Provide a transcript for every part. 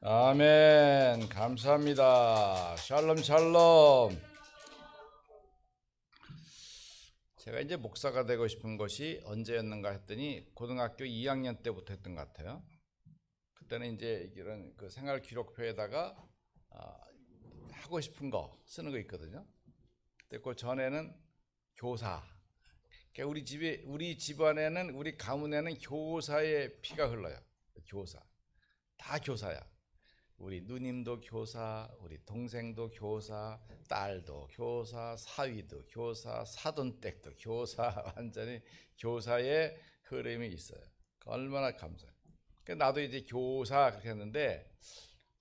아멘. 감사합니다. 샬롬 샬롬. 제가 이제 목사가 되고 싶은 것이 언제였는가 했더니 고등학교 2학년 때부터 했던 것 같아요. 그때는 이제 이런 그 생활 기록표에다가 하고 싶은 거 쓰는 거 있거든요. 근데 그 전에는 교사. 그러니까 우리 집안에는 우리 가문에는 교사의 피가 흘러요. 교사. 다 교사야. 우리 누님도 교사, 우리 동생도 교사, 딸도 교사, 사위도 교사, 사돈댁도 교사, 완전히 교사의 흐름이 있어요. 얼마나 감사해요. 나도 이제 교사 그렇게 했는데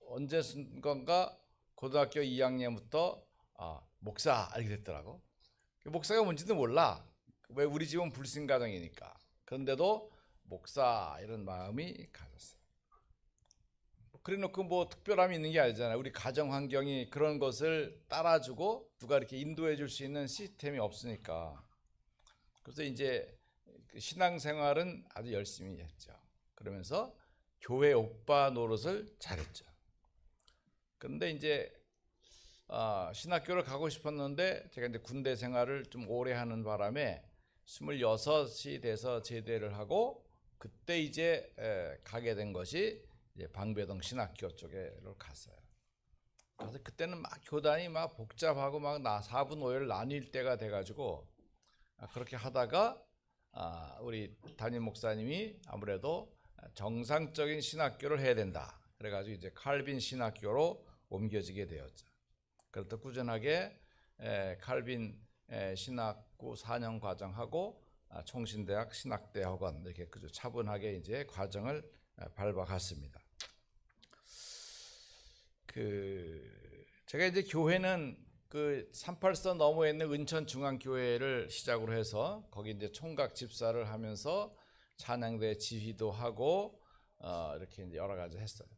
언제선가 고등학교 2학년부터 목사 이렇게 됐더라고. 목사가 뭔지도 몰라. 왜 우리 집은 불신 가정이니까. 그런데도 목사 이런 마음이 가졌어요. 그래놓고 뭐 특별함이 있는 게 아니잖아요. 우리 가정 환경이 그런 것을 따라주고 누가 이렇게 인도해 줄 수 있는 시스템이 없으니까. 그래서 이제 신앙생활은 아주 열심히 했죠. 그러면서 교회 오빠 노릇을 잘했죠. 그런데 이제 신학교를 가고 싶었는데 제가 이제 군대 생활을 좀 오래 하는 바람에 26이 돼서 제대를 하고 그때 이제 가게 된 것이 이제 방배동 신학교 쪽으로 갔어요. 그래서 그때는 막 교단이 막 복잡하고 막 4분 5열 나뉠 때가 돼가지고 그렇게 하다가 우리 담임 목사님이 아무래도 정상적인 신학교를 해야 된다. 그래가지고 이제 칼빈 신학교로 옮겨지게 되었죠. 그래서 꾸준하게 칼빈 신학부 4년 과정하고 총신대학 신학대학원 이렇게 차분하게 이제 과정을 밟아갔습니다. 제가 이제 교회는 그 38선 너머에 있는 은천중앙교회를 시작으로 해서 거기 이제 총각 집사를 하면서 찬양대 지휘도 하고 이렇게 이제 여러 가지 했어요.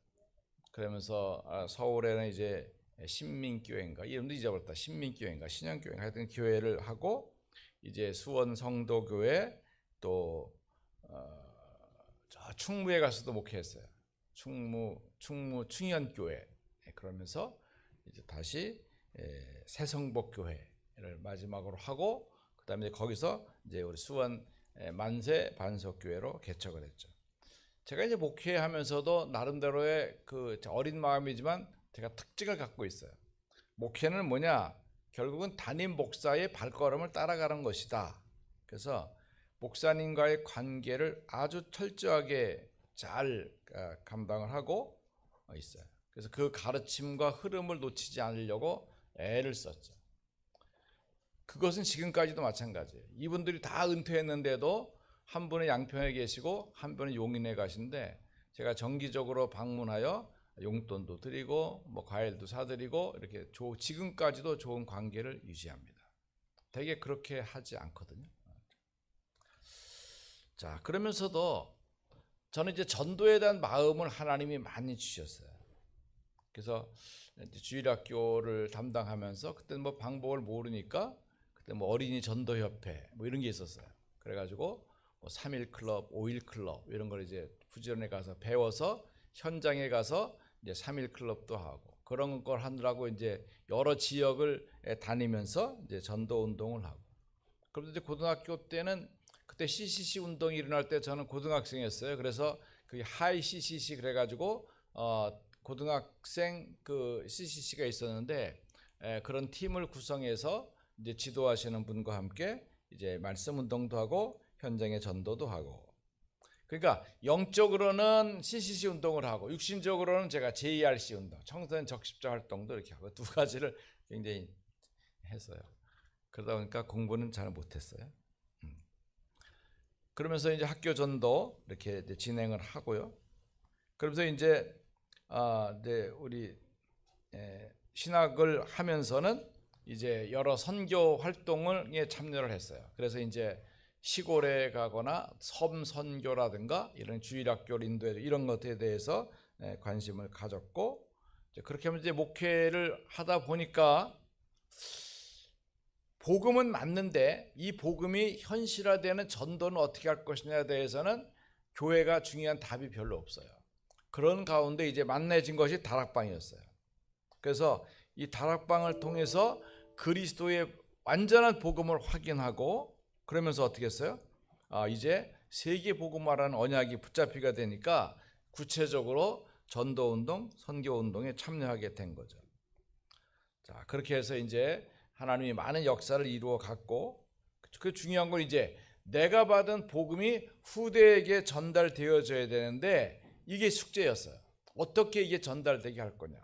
그러면서 서울에는 이제 신민교회인가 이름도 잊어버렸다. 신민교회인가 신영교회인가 하여튼 교회를 하고 이제 수원 성도교회 또 충무에 가서도 목회했어요. 충현교회. 그러면서 이제 다시 새성복교회를 마지막으로 하고 그다음에 거기서 이제 우리 수원 만세 반석교회로 개척을 했죠. 제가 이제 목회하면서도 나름대로의 그 어린 마음이지만 제가 특징을 갖고 있어요. 목회는 뭐냐? 결국은 담임 목사의 발걸음을 따라가는 것이다. 그래서 목사님과의 관계를 아주 철저하게 잘 감당을 하고 있어요. 그래서 그 가르침과 흐름을 놓치지 않으려고 애를 썼죠. 그것은 지금까지도 마찬가지예요. 이분들이 다 은퇴했는데도 한 분은 양평에 계시고 한 분은 용인에 가신데 제가 정기적으로 방문하여 용돈도 드리고 뭐 과일도 사드리고 이렇게 지금까지도 좋은 관계를 유지합니다. 되게 그렇게 하지 않거든요. 자, 그러면서도 저는 이제 전도에 대한 마음을 하나님이 많이 주셨어요. 그래서 주일학교를 담당하면서 그때 뭐 방법을 모르니까 그때 뭐 어린이 전도협회 뭐 이런 게 있었어요. 그래가지고 뭐 3일 클럽, 5일 클럽 이런 걸 이제 부지런히 가서 배워서 현장에 가서 이제 3일 클럽도 하고 그런 걸 하느라고 이제 여러 지역을 다니면서 이제 전도 운동을 하고. 그런데 이제 고등학교 때는 그때 CCC 운동이 일어날 때 저는 고등학생이었어요. 그래서 그 하이 CCC 그래가지고 고등학생 그 CCC가 있었는데 그런 팀을 구성해서 이제 지도하시는 분과 함께 이제 말씀 운동도 하고 현장에 전도도 하고. 그러니까 영적으로는 CCC 운동을 하고 육신적으로는 제가 JRC 운동, 청소년 적십자 활동도 이렇게 하고 두 가지를 굉장히 했어요. 그러다 보니까 공부는 잘 못했어요. 그러면서 이제 학교 전도 이렇게 이제 진행을 하고요. 그러면서 이제 우리 신학을 하면서는 이제 여러 선교 활동에 참여를 했어요. 그래서 이제 시골에 가거나 섬 선교라든가 이런 주일학교 인도회 이런 것에 대해서 관심을 가졌고 그렇게 하면 이제 목회를 하다 보니까 복음은 맞는데 이 복음이 현실화되는 전도는 어떻게 할 것이냐에 대해서는 교회가 중요한 답이 별로 없어요. 그런 가운데 이제 만나진 것이 다락방이었어요. 그래서 이 다락방을 통해서 그리스도의 완전한 복음을 확인하고 그러면서 어떻게 했어요? 이제 세계 복음화라는 언약이 붙잡히게 되니까 구체적으로 전도운동, 선교운동에 참여하게 된 거죠. 자, 그렇게 해서 이제 하나님이 많은 역사를 이루어 갔고, 그 중요한 건 이제 내가 받은 복음이 후대에게 전달되어져야 되는데 이게 숙제였어요. 어떻게 이게 전달되게 할 거냐.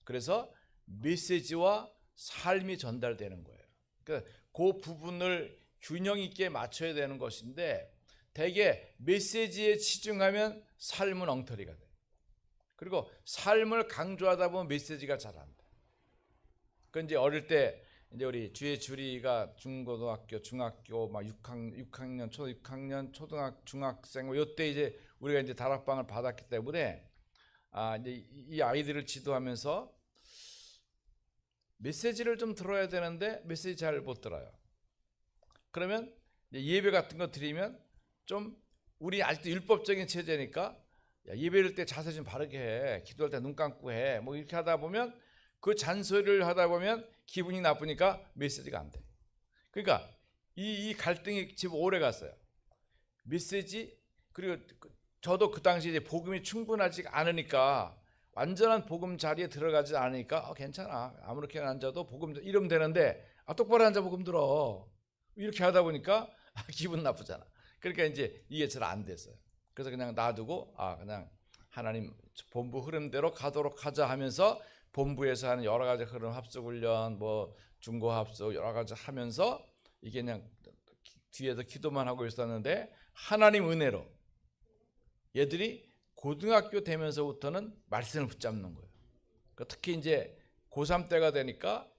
그래서 메시지와 삶이 전달되는 거예요. 그러니까 그 부분을 균형 있게 맞춰야 되는 것인데 대개 메시지에 치중하면 삶은 엉터리가 돼요. 그리고 삶을 강조하다 보면 메시지가 잘 안 돼. 그 이제 어릴 때 이제 우리 주의 주리가 중고등학교, 중학교 막 6학년, 6학년, 초등학, 중학생 뭐 이때 이제 우리가 이제 다락방을 받았기 때문에 이제 이 아이들을 지도하면서 메시지를 좀 들어야 되는데 메시지 잘 못 들어요. 그러면 예배 같은 거 드리면 좀 우리 아직도 율법적인 체제니까 예배를 때 자세 좀 바르게 해, 기도할 때 눈 감고 해, 뭐 이렇게 하다 보면 그 잔소리를 하다 보면 기분이 나쁘니까 메시지가 안 돼. 그러니까 이 갈등이 지금 오래 갔어요. 메시지 그리고 저도 그 당시 이제 복음이 충분하지 않으니까 완전한 복음 자리에 들어가지 않으니까 괜찮아 아무렇게 앉아도 복음 이러면 되는데 똑바로 앉아 복음 들어 이렇게 하다 보니까 기분 나쁘잖아. 그러니까 이제 이게 잘 안 됐어요. 그래서 그냥 놔두고 그냥 하나님 본부 흐름대로 가도록 하자 하면서 본부에서 하는 여러 가지 흐름 합숙 훈련 뭐 중고 합숙 여러 가지 하면서 이게 그냥 뒤에서 기도만 하고 있었는데 하나님 은혜로 얘들이 고등학교 되면서부터는 말씀을 붙잡는 거예요. 그러니까 특히 이제 고3 때가 되니까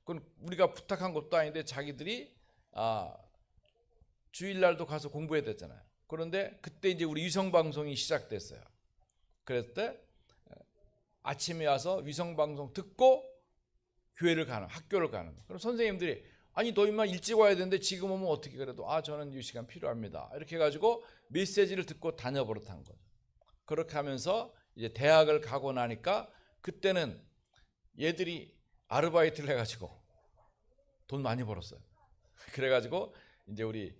그건 우리가 부탁한 것도 아닌데 자기들이 주일날도 가서 공부해야 됐잖아요. 그런데 그때 이제 우리 위성방송이 시작됐어요. 그랬을 때 아침에 와서 위성방송 듣고 교회를 가는, 학교를 가는. 그럼 선생님들이 아니 너희만 일찍 와야 되는데 지금 오면 어떻게 그래도 저는 이 시간 필요합니다. 이렇게 해가지고 메시지를 듣고 다녀버릇한 거죠. 그렇게 하면서 이제 대학을 가고 나니까 그때는 얘들이 아르바이트를 해가지고 돈 많이 벌었어요. 그래가지고 이제 우리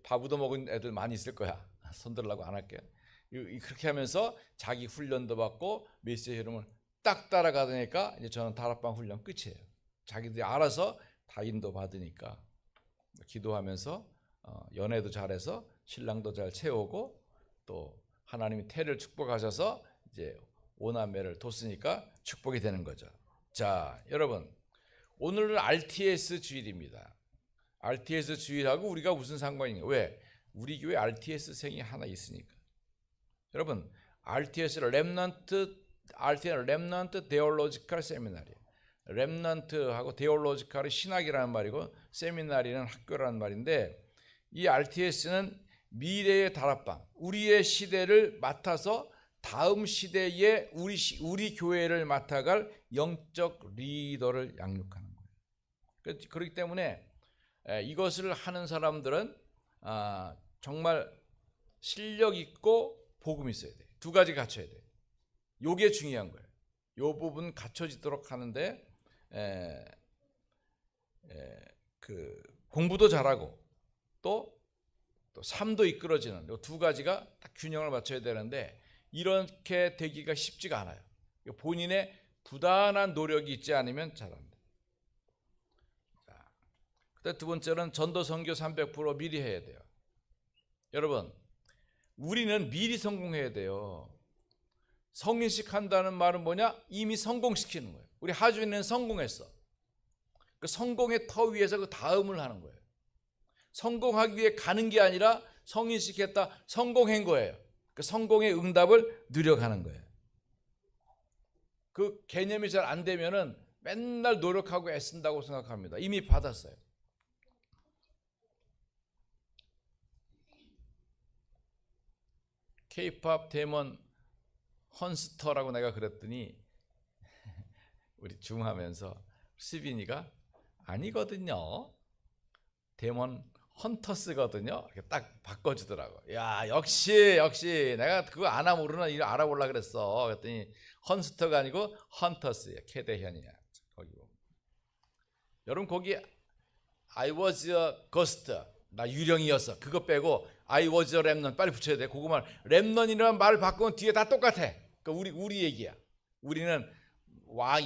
밥 얻어먹은 애들 많이 있을 거야. 손들라고 안 할게요. 그렇게 하면서 자기 훈련도 받고 메시지 흐름을 딱 따라가니까 이제 저는 다락방 훈련 끝이에요. 자기들이 알아서 다 인도 받으니까 기도하면서 연애도 잘해서 신랑도 잘 채우고 또 하나님이 태를 축복하셔서 이제 오남매를 뒀으니까 축복이 되는 거죠. 자, 여러분 오늘은 RTS 주일입니다. RTS 주일하고 우리가 무슨 상관인가? 왜? 우리 교회 RTS생이 하나 있으니까. 여러분 RTS는 렘넌트 데올로지컬 세미나리예요. 렘넌트하고 데올로지컬이 신학이라는 말이고 세미나리는 학교라는 말인데 이 RTS는 미래의 다락방, 우리의 시대를 맡아서 다음 시대에 우리 교회를 맡아갈 영적 리더를 양육하는 거예요. 그렇기 때문에 이것을 하는 사람들은 정말 실력 있고 복음 있어야 돼. 두 가지 갖춰야 돼. 요게 중요한 거예요. 요 부분 갖춰지도록 하는데 그 공부도 잘하고 또 삶도 이끌어지는 요 두 가지가 딱 균형을 맞춰야 되는데 이렇게 되기가 쉽지가 않아요. 본인의 부단한 노력이 있지 않으면 잘 안 돼. 자, 두 번째는 전도 선교 300% 미리 해야 돼요. 여러분, 우리는 미리 성공해야 돼요. 성인식 한다는 말은 뭐냐? 이미 성공시키는 거예요. 우리 하준이는 성공했어. 그 성공의 터 위에서 그 다음을 하는 거예요. 성공하기 위해 가는 게 아니라 성인식 했다, 성공한 거예요. 그 성공의 응답을 누려가는 거예요. 그 개념이 잘 안 되면은 맨날 노력하고 애쓴다고 생각합니다. 이미 받았어요. K-팝 데몬 헌스터라고 내가 그랬더니 우리 줌하면서 수빈이가 아니거든요. 데몬 헌터스거든요. 이렇게 딱 바꿔주더라고. 야, 역시 내가 그거 아나 모르나 이거 알아보려 그랬어. 그랬더니 헌스터가 아니고 헌터스야. 캐대현이야. 거기 보면. 여러분 거기 I was a ghost. 나 유령이었어. 그거 빼고 I was a remnant 빨리 붙여야 돼. 그거만 remnant이라는 말을 바꾸면 뒤에 다 똑같아. 그러니까 우리 얘기야. 우리는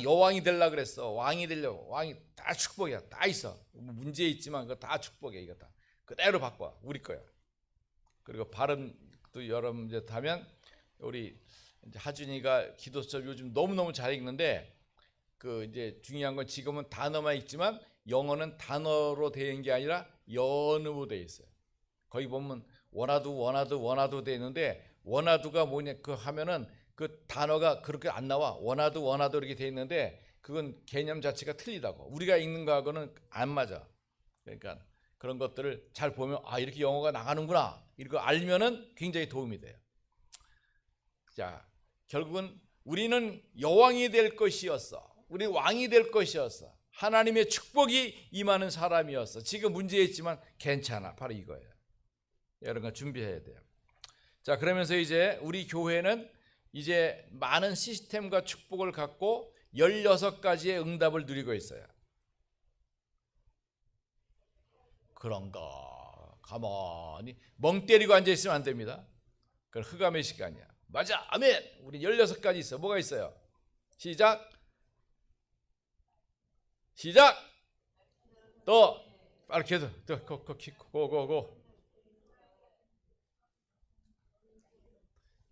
여왕이 되려고 그랬어. 왕이 되려고. 왕이 다 축복이야. 다 있어. 문제 있지만 그거 다 축복이야. 이거 다 그대로 바꿔. 우리 거야. 그리고 발음도 여러분 이제 하면 우리 이제 하준이가 기도서 요즘 너무너무 잘 읽는데 그 이제 중요한 건 지금은 단어만 읽지만 영어는 단어로 되는 게 아니라 연으로 돼 있어요. 거기 보면 원하도 돼 있는데 원하도가 뭐냐 그 하면은 그 단어가 그렇게 안 나와. 원하도 이렇게 돼 있는데 그건 개념 자체가 틀리다고. 우리가 읽는 거하고는 안 맞아. 그러니까 그런 것들을 잘 보면 아 이렇게 영어가 나가는구나. 이거 알면은 굉장히 도움이 돼요. 자, 결국은 우리는 여왕이 될 것이었어. 우리 왕이 될 것이었어. 하나님의 축복이 임하는 사람이었어. 지금 문제 있지만 괜찮아. 바로 이거예요. 이런 거 준비해야 돼요. 자, 그러면서 이제 우리 교회는 이제 많은 시스템과 축복을 갖고 16가지의 응답을 누리고 있어요. 그런가? 가만히 멍 때리고 앉아있으면 안 됩니다. 그건 흑암의 시간이야. 맞아, 아멘. 우리 16가지 있어. 뭐가 있어요? 시작. 또 빨리 계속 고고고.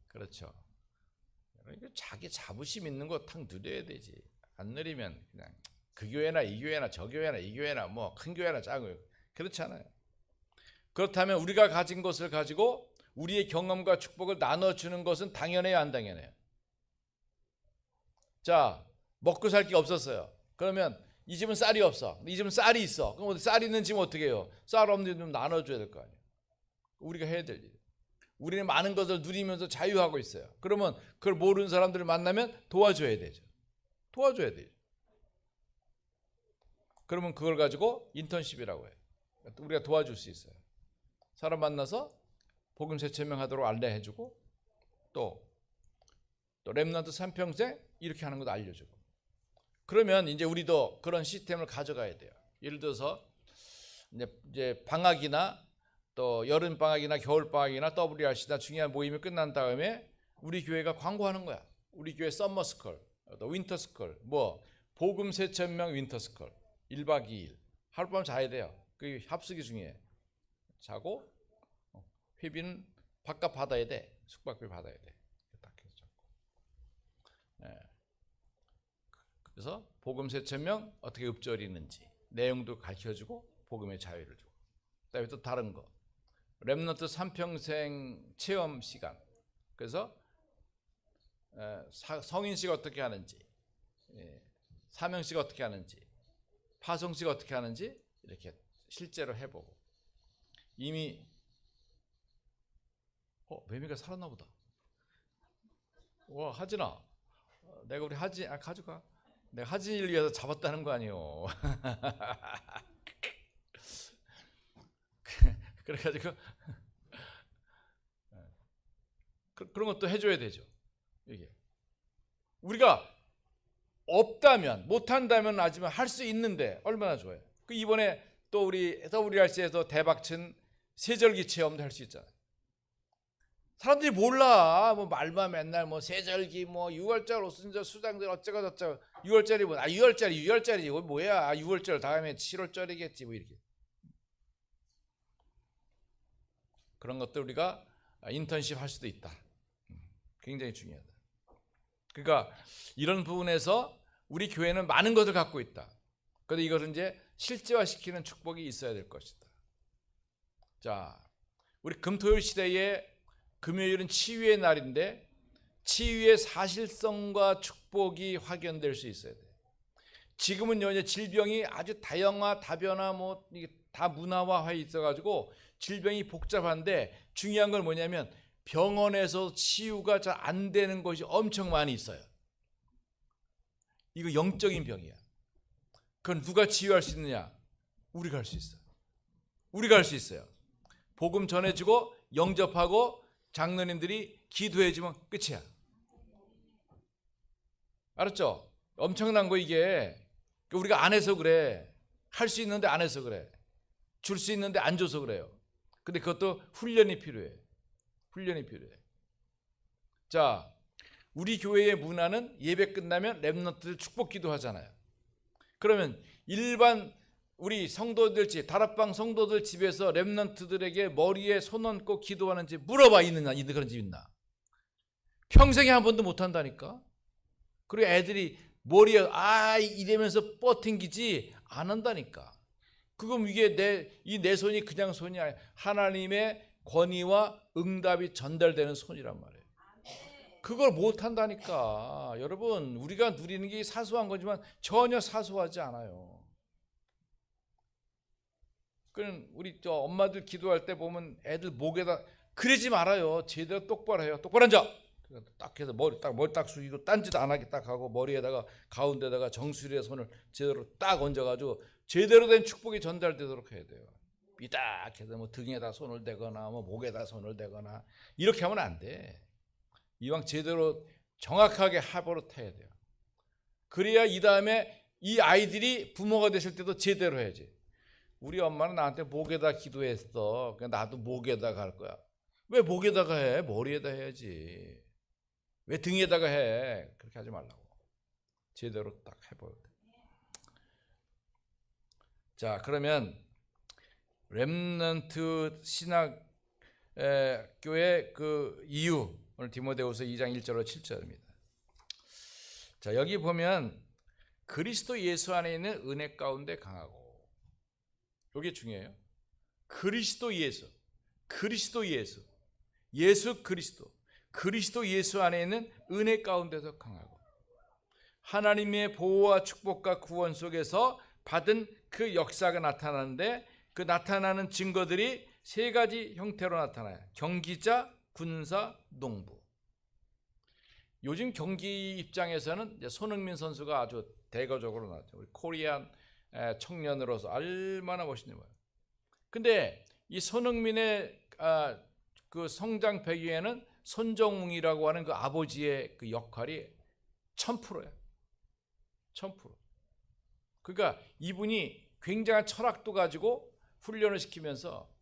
그렇죠. 자기 자부심 있는 거 탁 누려야 되지. 안 누리면 그냥 그 교회나 이 교회나 저 교회나 이 교회나 뭐 큰 교회나 작은 교회 그렇지 않아요. 그렇다면 우리가 가진 것을 가지고 우리의 경험과 축복을 나눠주는 것은 당연해요, 안 당연해요? 자, 먹고 살 게 없었어요. 그러면 이 집은 쌀이 없어. 이 집은 쌀이 있어. 그럼 쌀 있는 집은 어떻게 해요? 쌀 없는 집 좀 나눠줘야 될 거 아니에요. 우리가 해야 될 일. 우리는 많은 것을 누리면서 자유하고 있어요. 그러면 그걸 모르는 사람들을 만나면 도와줘야 되죠. 도와줘야 되죠. 그러면 그걸 가지고 인턴십이라고 해요. 우리가 도와줄 수 있어요. 사람 만나서 복음 재천명하도록 안내해주고 또 렘넌트 삼평생 이렇게 하는 것도 알려주고. 그러면 이제 우리도 그런 시스템을 가져가야 돼요. 예를 들어서 이제 방학이나 또 여름 방학이나 겨울 방학이나 WRC나 중요한 모임이 끝난 다음에 우리 교회가 광고하는 거야. 우리 교회 썸머스쿨, 또 윈터스쿨, 뭐 복음 세천명 윈터스쿨 1박 2일 하룻밤 자야 돼요. 그 합숙이 중요해. 자고 회비는 바깥 받아야 돼. 숙박비 받아야 돼. 딱 해서 잡고. 네. 그래서 복음 세천명 어떻게 읊조리는지 내용도 가르쳐주고 복음의 자유를 주고. 그다음에 또 다른 거. 렘넌트 3평생 체험 시간. 그래서 성인식 어떻게 하는지, 사명식 어떻게 하는지, 파송식 어떻게 하는지 이렇게 실제로 해보고. 이미 매미가 살았나 보다. 와, 하진아, 내가 우리 하진 가져가. 내가 하진이를 위해서 잡았다는 거 아니에요. 그래가지고 그런 것도 해줘야 되죠. 이게 우리가 없다면 못한다면 하지만 할 수 있는데 얼마나 좋아요. 그 이번에 또 우리 WRC에서 대박친 세절기 체험도 할 수 있잖아요. 사람들이 몰라. 뭐 말만 맨날 뭐 세절기 뭐 6월절 오순절 수장들 어쩌고 저쩌고 6월절이 뭐 6월절이지 이거 뭐야. 6월절 다음에 7월절이겠지 뭐 이렇게. 그런 것들 우리가 인턴십 할 수도 있다. 굉장히 중요하다. 그러니까 이런 부분에서 우리 교회는 많은 것을 갖고 있다. 그런데 이것을 이제 실제화시키는 축복이 있어야 될 것이다. 자, 우리 금토일 시대에 금요일은 치유의 날인데 치유의 사실성과 축복이 확연될 수 있어야 돼. 지금은요 이제 질병이 아주 다변화 뭐 이게 다 문화화해 있어가지고 질병이 복잡한데 중요한 건 뭐냐면 병원에서 치유가 잘 안 되는 것이 엄청 많이 있어요. 이거 영적인 병이야. 그건 누가 치유할 수 있느냐? 우리가 할 수 있어. 우리가 할 수 있어요. 복음 전해주고 영접하고 장로님들이 기도해주면 끝이야. 알았죠? 엄청난 거 이게. 우리가 안 해서 그래. 할 수 있는데 안 해서 그래. 줄 수 있는데 안 줘서 그래요. 근데 그것도 훈련이 필요해. 훈련이 필요해. 자, 우리 교회의 문화는 예배 끝나면 렘넌트들 축복 기도하잖아요. 그러면 일반 우리 성도들 집, 다락방 성도들 집에서 렘넌트들에게 머리에 손 얹고 기도하는지 물어봐. 있느냐? 그런 집 있나? 평생에 한 번도 못 한다니까. 그리고 애들이 머리에 이러면서 뻗팅기지 안 한다니까. 그럼 이게 내 손이 그냥 손이 아니야. 하나님의 권위와 응답이 전달되는 손이란 말이에요. 그걸 못 한다니까. 여러분, 우리가 누리는 게 사소한 거지만 전혀 사소하지 않아요. 그럼 우리 엄마들 기도할 때 보면 애들 목에다 그러지 말아요. 제대로 똑바로 해요. 똑바로 앉아. 딱 해서 머리 딱 숙이고 딴짓 안 하게 딱 하고 머리에다가 가운데다가 정수리에 손을 제대로 딱 얹어가지고 제대로 된 축복이 전달되도록 해야 돼요. 삐딱해서 뭐 등에다 손을 대거나 뭐 목에다 손을 대거나 이렇게 하면 안 돼. 이왕 제대로 정확하게 합으로 해야 돼요. 그래야 이 다음에 이 아이들이 부모가 되실 때도 제대로 해야지. 우리 엄마는 나한테 목에다 기도했어. 그냥 나도 목에다가 할 거야. 왜 목에다가 해? 머리에다 해야지. 왜 등에다가 해? 그렇게 하지 말라고. 제대로 딱 해봐야 돼. 자, 그러면 렘넌트 신학 교회 그 이유, 오늘 디모데후서 2장 1절로 7절입니다. 자, 여기 보면 그리스도 예수 안에 있는 은혜 가운데 강하고, 이게 중요해요. 그리스도 예수, 예수 그리스도 예수 안에 있는 은혜 가운데서 강하고, 하나님의 보호와 축복과 구원 속에서 받은 그 역사가 나타나는데, 그 나타나는 증거들이 세 가지 형태로 나타나요. 경기자, 군사, 농부. 요즘 경기 입장에서는 이제 손흥민 선수가 아주 대거적으로 나왔죠. 우리 코리안 청년으로서 얼마나 멋있는 거예요. 근데 이 손흥민의 그 성장 배경에는 손정웅이라고 하는 그 아버지의 그 역할이 1000%예요. 1000%. 그러니까 이분이 굉장한 철학도 가지고 훈련을 시키면서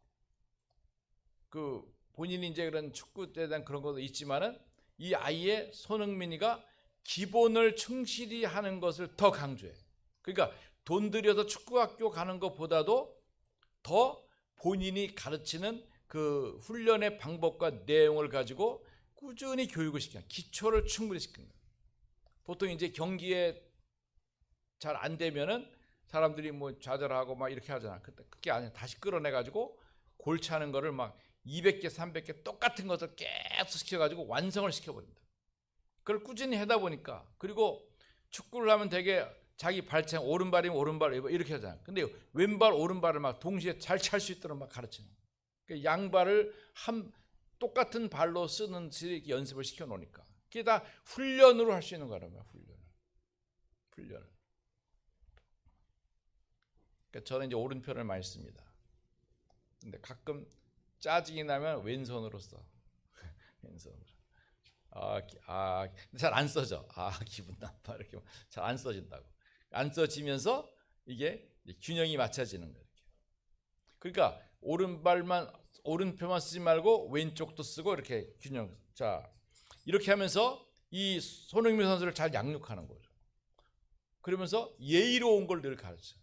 그 본인이 이제 그런 축구에 대한 그런 것도 있지만은 이 아이의 손흥민이가 기본을 충실히 하는 것을 더 강조해. 그러니까 돈 들여서 축구학교 가는 것보다도 더 본인이 가르치는 그 훈련의 방법과 내용을 가지고 꾸준히 교육을 시키는, 기초를 충분히 시키는 거예요. 보통 이제 경기에 잘 안 되면은 사람들이 뭐 좌절하고 막 이렇게 하잖아. 그게 아니야. 다시 끌어내가지고 골치 하는 거를 막 200개, 300개 똑같은 것을 계속 시켜가지고 완성을 시켜버린다. 그걸 꾸준히 하다 보니까, 그리고 축구를 하면 되게 자기 발차기 오른발이면 오른발 이렇게 하잖아. 근데 왼발 오른발을 막 동시에 잘 찰 수 있도록 막 가르치는 거야. 그러니까 양발을 똑같은 발로 쓰는 연습을 시켜 놓으니까 그게 다 훈련으로 할 수 있는 거라고요. 훈련을. 그러니까 저는 이제 오른편을 많이 씁니다. 근데 가끔 짜증이 나면 왼손으로 써. 왼손으로. 잘 안 써져. 기분 나빠. 이렇게 잘 안 써진다고. 안 써지면서 이게 균형이 맞춰지는 거예요. 그러니까 오른편만 쓰지 말고 왼쪽도 쓰고 이렇게 균형. 자, 이렇게 하면서 이 손흥민 선수를 잘 양육하는 거죠. 그러면서 예의로운 걸 늘 가르쳐.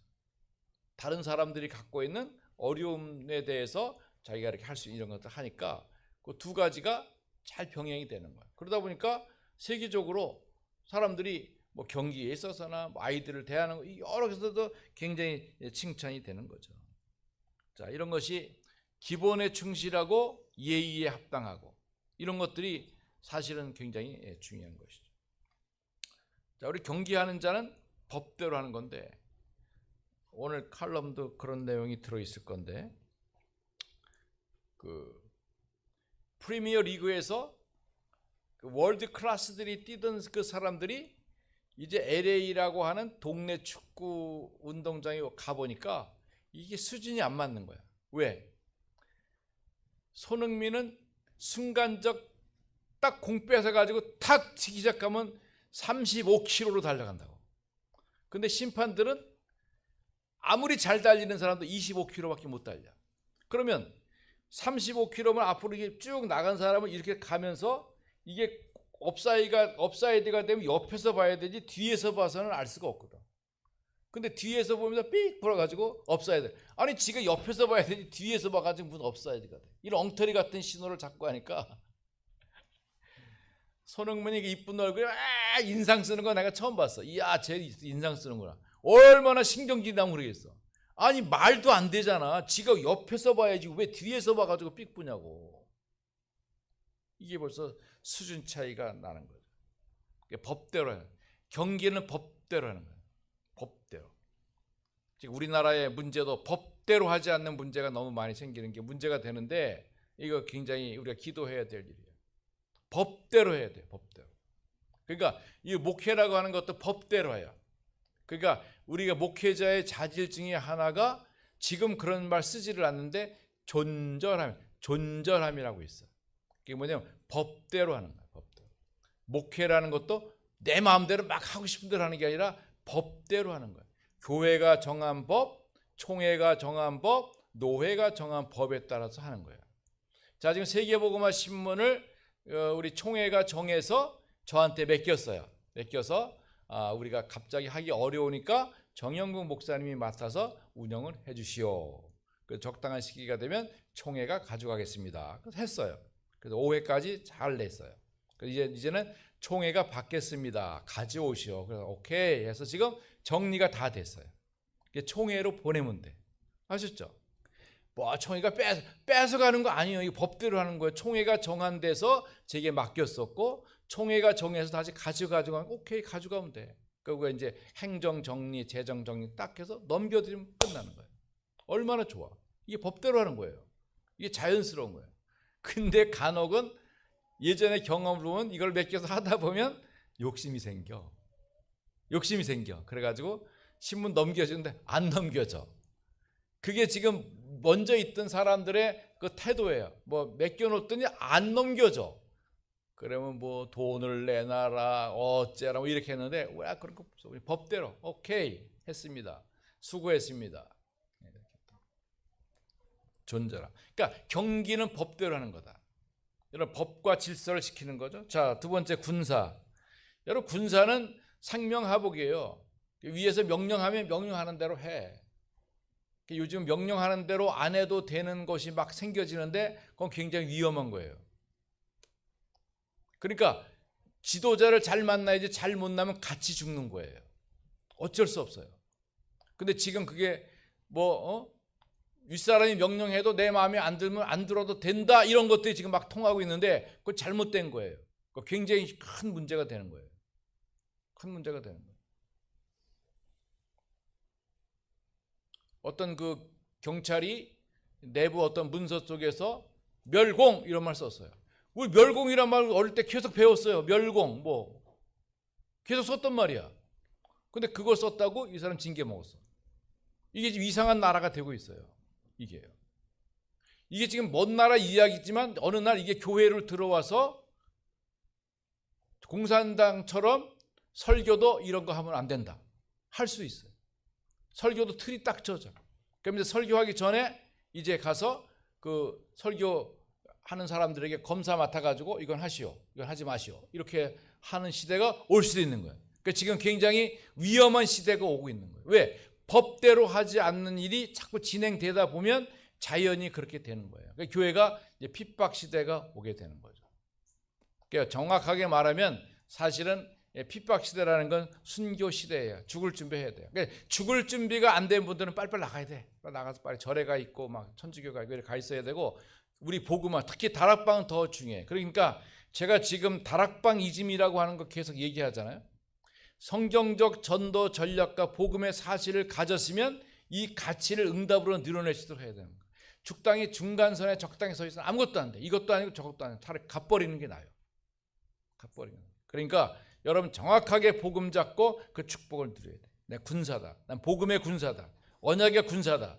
다른 사람들이 갖고 있는 어려움에 대해서 자기가 이렇게 할 수 이런 것들 하니까 그 두 가지가 잘 병행이 되는 거예요. 그러다 보니까 세계적으로 사람들이 뭐 경기에 있어서나 뭐 아이들을 대하는 거 여러 곳에서도 굉장히 칭찬이 되는 거죠. 자, 이런 것이 기본에 충실하고 예의에 합당하고 이런 것들이 사실은 굉장히 중요한 것이죠. 자, 우리 경기하는 자는 법대로 하는 건데, 오늘 칼럼도 그런 내용이 들어있을 건데, 그 프리미어 리그에서 그 월드 클래스들이 뛰던 그 사람들이 이제 LA라고 하는 동네 축구 운동장에 가보니까 이게 수준이 안 맞는 거야. 왜? 손흥민은 순간적 딱 공 뺏어가지고 탁 치기 시작하면 35km로 달려간다고. 근데 심판들은 아무리 잘 달리는 사람도 25km밖에 못 달려. 그러면 35km면 앞으로 이게 쭉 나간 사람은 이렇게 가면서 이게 업사이드가 되면 옆에서 봐야 되지 뒤에서 봐서는 알 수가 없거든. 근데 뒤에서 보면서 삑 불어가지고 업사이드. 아니 지가 옆에서 봐야 되지 뒤에서 봐가지고 무슨 업사이드가 돼. 이런 엉터리 같은 신호를 자꾸 하니까 손흥민이 이쁜 얼굴에 인상 쓰는 거 내가 처음 봤어. 이야 쟤 인상 쓰는구나. 얼마나 신경질나면 그러겠어. 아니 말도 안 되잖아. 지가 옆에서 봐야지 왜 뒤에서 봐가지고 삑 부냐고. 이게 벌써 수준 차이가 나는 거죠. 법대로 해요. 경기는 법대로 하는 거예요. 법대로. 지금 우리나라의 문제도 법대로 하지 않는 문제가 너무 많이 생기는 게 문제가 되는데 이거 굉장히 우리가 기도해야 될 일이에요. 법대로 해야 돼요. 법대로. 그러니까 이 목회라고 하는 것도 법대로 해요. 그러니까 우리가 목회자의 자질 중에 하나가 지금 그런 말 쓰지를 않는데 존절함이라고 있어. 그게 뭐냐면 법대로 하는 거야. 법대로. 목회라는 것도 내 마음대로 막 하고 싶은 대로 하는 게 아니라 법대로 하는 거야. 교회가 정한 법, 총회가 정한 법, 노회가 정한 법에 따라서 하는 거예요. 자, 지금 세계복음화 신문을 우리 총회가 정해서 저한테 맡겼어요. 맡겨서 우리가 갑자기 하기 어려우니까 정영국 목사님이 맡아서 운영을 해주시오. 그래서 적당한 시기가 되면 총회가 가져가겠습니다. 그래서 했어요. 그래서 5회까지 잘 냈어요. 그래서 이제는 총회가 받겠습니다. 가져오시오. 그래서 오케이 해서 지금 정리가 다 됐어요. 총회로 보내면 돼. 아셨죠? 뭐 총회가 뺏어가는 거 아니에요. 이거 법대로 하는 거예요. 총회가 정한 데서 제게 맡겼었고 총회가 정해서 다시 가져가면 오케이 가져가면 돼. 그리고 이제 행정 정리, 재정 정리 딱 해서 넘겨드리면 끝나는 거예요. 얼마나 좋아. 이게 법대로 하는 거예요. 이게 자연스러운 거예요. 근데 간혹은 예전에 경험을 보면 이걸 맡겨서 하다 보면 욕심이 생겨. 그래가지고 신문 넘겨주는데 안 넘겨져. 그게 지금 먼저 있던 사람들의 그 태도예요. 뭐 맡겨놓더니 안 넘겨져. 그러면 뭐 돈을 내놔라 어째라 뭐 이렇게 했는데 왜 그런 거 없어. 법대로 오케이 했습니다. 수고했습니다. 존재라. 그러니까 경기는 법대로 하는 거다. 여러분 법과 질서를 지키는 거죠. 자, 두 번째 군사. 여러분 군사는 상명하복이에요. 위에서 명령하면 명령하는 대로 해. 요즘 명령하는 대로 안 해도 되는 것이 막 생겨지는데 그건 굉장히 위험한 거예요. 그러니까 지도자를 잘 만나야지 잘 못 나면 같이 죽는 거예요. 어쩔 수 없어요. 근데 지금 그게 윗사람이 명령해도 내 마음에 안 들면 안 들어도 된다 이런 것들이 지금 막 통하고 있는데 그건 잘못된 거예요. 굉장히 큰 문제가 되는 거예요. 큰 문제가 되는 거예요. 어떤 그 경찰이 내부 어떤 문서 속에서 멸공 이런 말 썼어요. 우리 멸공이란 말 어릴 때 계속 배웠어요. 멸공 뭐 계속 썼단 말이야. 근데 그걸 썼다고 이 사람 징계 먹었어. 이게 지금 이상한 나라가 되고 있어요. 이게 지금 먼 나라 이야기지만 어느 날 이게 교회를 들어와서 공산당처럼 설교도 이런 거 하면 안 된다. 할 수 있어요. 설교도 틀이 딱 져져. 그럼 이제 설교하기 전에 이제 가서 그 설교하는 사람들에게 검사 맡아가지고 이건 하시오, 이건 하지 마시오. 이렇게 하는 시대가 올 수도 있는 거예요. 그러니까 지금 굉장히 위험한 시대가 오고 있는 거예요. 왜? 법대로 하지 않는 일이 자꾸 진행되다 보면 자연히 그렇게 되는 거예요. 그러니까 교회가 이제 핍박 시대가 오게 되는 거죠. 그러니까 정확하게 말하면 사실은 핍박 시대라는 건 순교 시대예요. 죽을 준비해야 돼요. 그러니까 죽을 준비가 안 된 분들은 빨리빨리 나가야 돼. 나가서 빨리 절에 가 있고 막 천주교 가 있고 이렇게 가 있어야 되고 우리 복음화 특히 다락방은 더 중요해. 그러니까 제가 지금 다락방 이즘이라고 하는 거 계속 얘기하잖아요. 성경적 전도 전략과 복음의 사실을 가졌으면 이 가치를 응답으로 늘어낼 수 있도록 해야 되는 거예요. 죽당이 중간선에 적당히 서 있으면 아무것도 안 돼. 이것도 아니고 저것도 아니고 차라리 갚버리는 게 나아요. 갚버리는 거예요. 그러니까 여러분 정확하게 복음 잡고 그 축복을 누려야 돼. 내 군사다. 난 복음의 군사다. 언약의 군사다.